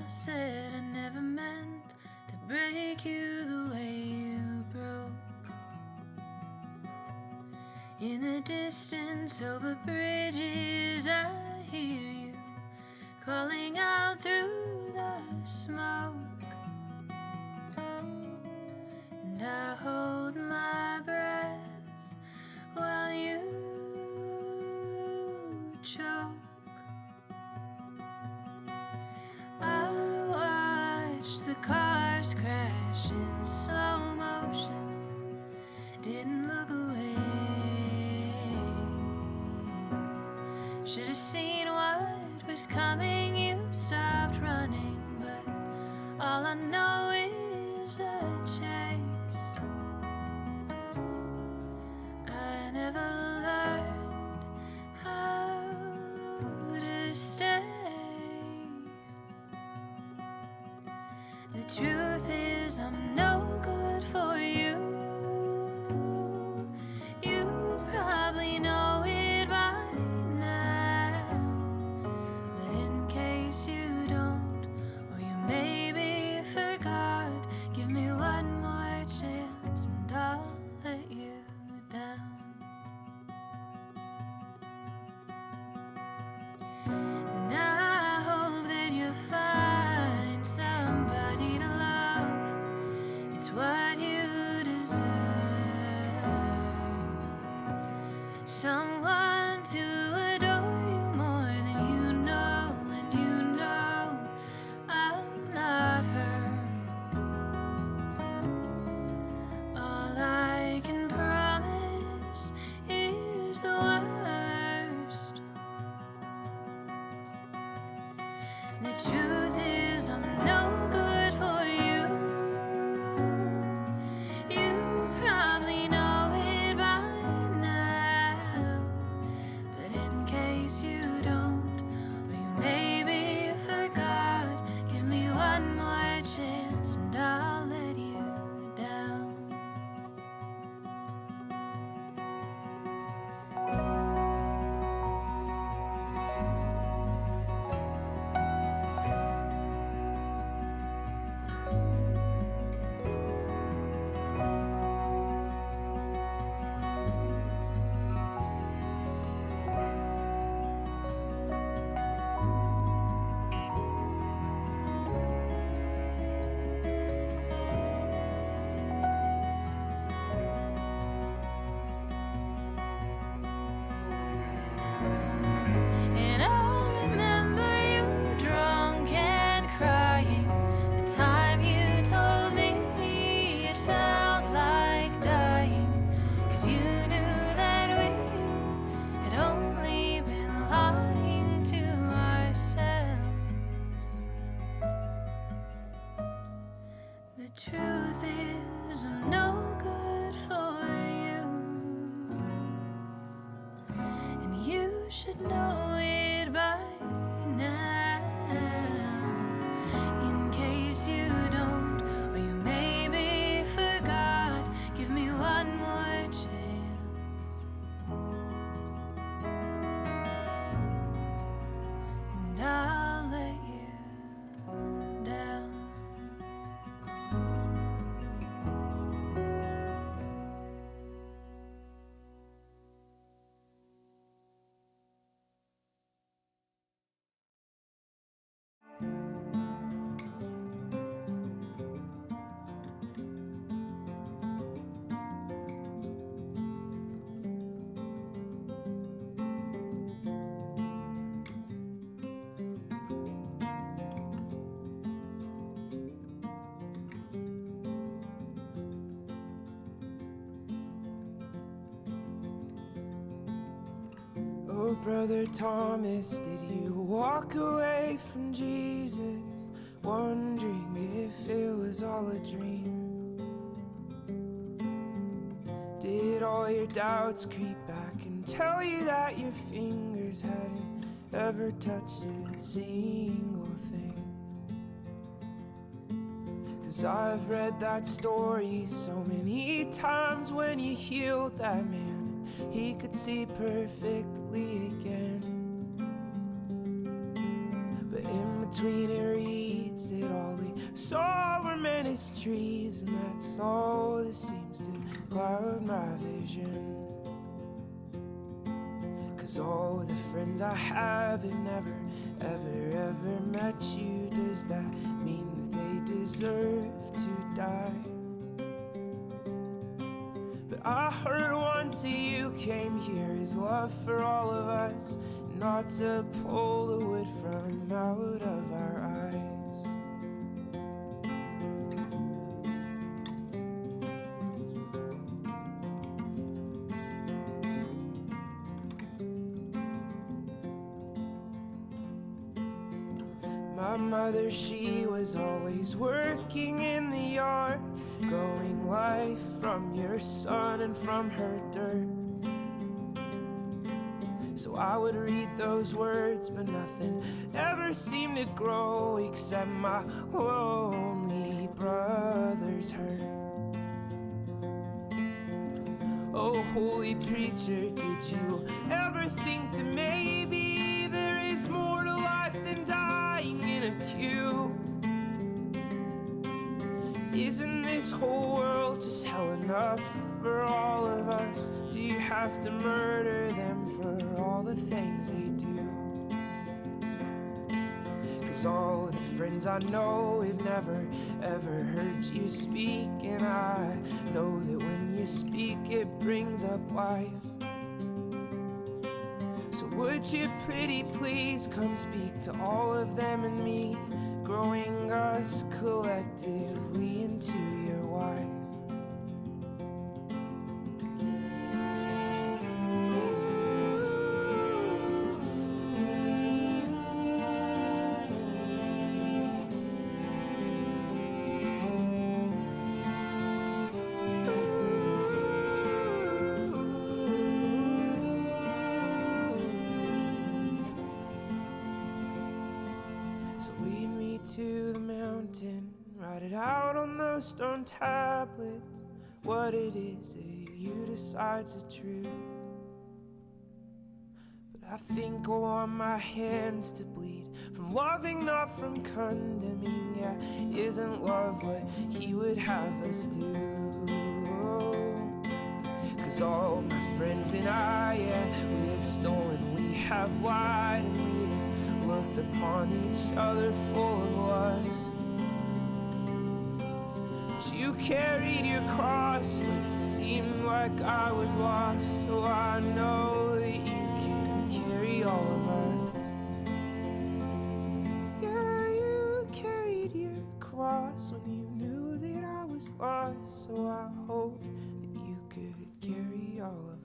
said I never meant to break you the way you broke. In the distance over bridges I hear you calling out through the smoke, and I hold my breath while you choke. I watched the cars crash in slow motion, didn't look away. Should have seen what was coming, you stopped running, but all I know is the chase. I never learned how to stay. The truth is I'm no good for you. You probably know it by now, but in case you don't, or you maybe forgot, give me one more chance and I'll let you down. And I hope that you find somebody to love. It's what you deserve. Someone to adore you more than you know, and you know I'm not her. All I can promise is the worst. The truth is I'm no good for you. You probably know it by now, but in case you don't, or you maybe forgot, give me one more chance and I'll let you down. And I remember you drunk and crying the time you told me it felt like dying, 'cause you knew that we had only been lying to ourselves. The truth is I'm no good for you, and you should know it by now. In case you don't, or you maybe forgot, give me one more chance and I'll let you down. Oh, Brother Thomas, did you walk away from Jesus, wondering if it was all a dream? Did all your doubts creep back and tell you that your fingers hadn't ever touched a single thing? 'Cause I've read that story so many times, when you healed that man and he could see perfectly again. But in between it reads is trees, and that's all that seems to cloud my vision. 'Cause all the friends I have never, ever met you. Does that mean that they deserve to die? But I heard once you came here is love for all of us, not to pull the wood from out of our eyes. My mother, she was always working in the yard, growing life from your sun and from her dirt. So I would read those words, but nothing ever seemed to grow except my lonely brother's hurt. Oh, holy preacher, did you ever think that maybe there is more to life than dying in a pew? Isn't this whole world just hell enough for all of us? Do you have to murder them for all the things they do? 'Cause all the friends I know have never, ever heard you speak, and I know that when you speak it brings up life. So would you pretty please come speak to all of them and me, growing us collectively into your wife? So lead me to the mountain, write it out on those stone tablets, what it is that you decide's the truth. But I think I want my hands to bleed from loving, not from condemning. Yeah, isn't love what he would have us do? 'Cause all my friends and I, yeah, we have stolen, we have lied, and we have looked upon each other full of lust. But you carried your cross when it seemed like I was lost, so I know that you can carry all of us. Yeah, you carried your cross when you knew that I was lost, so I hope that you could carry all of us.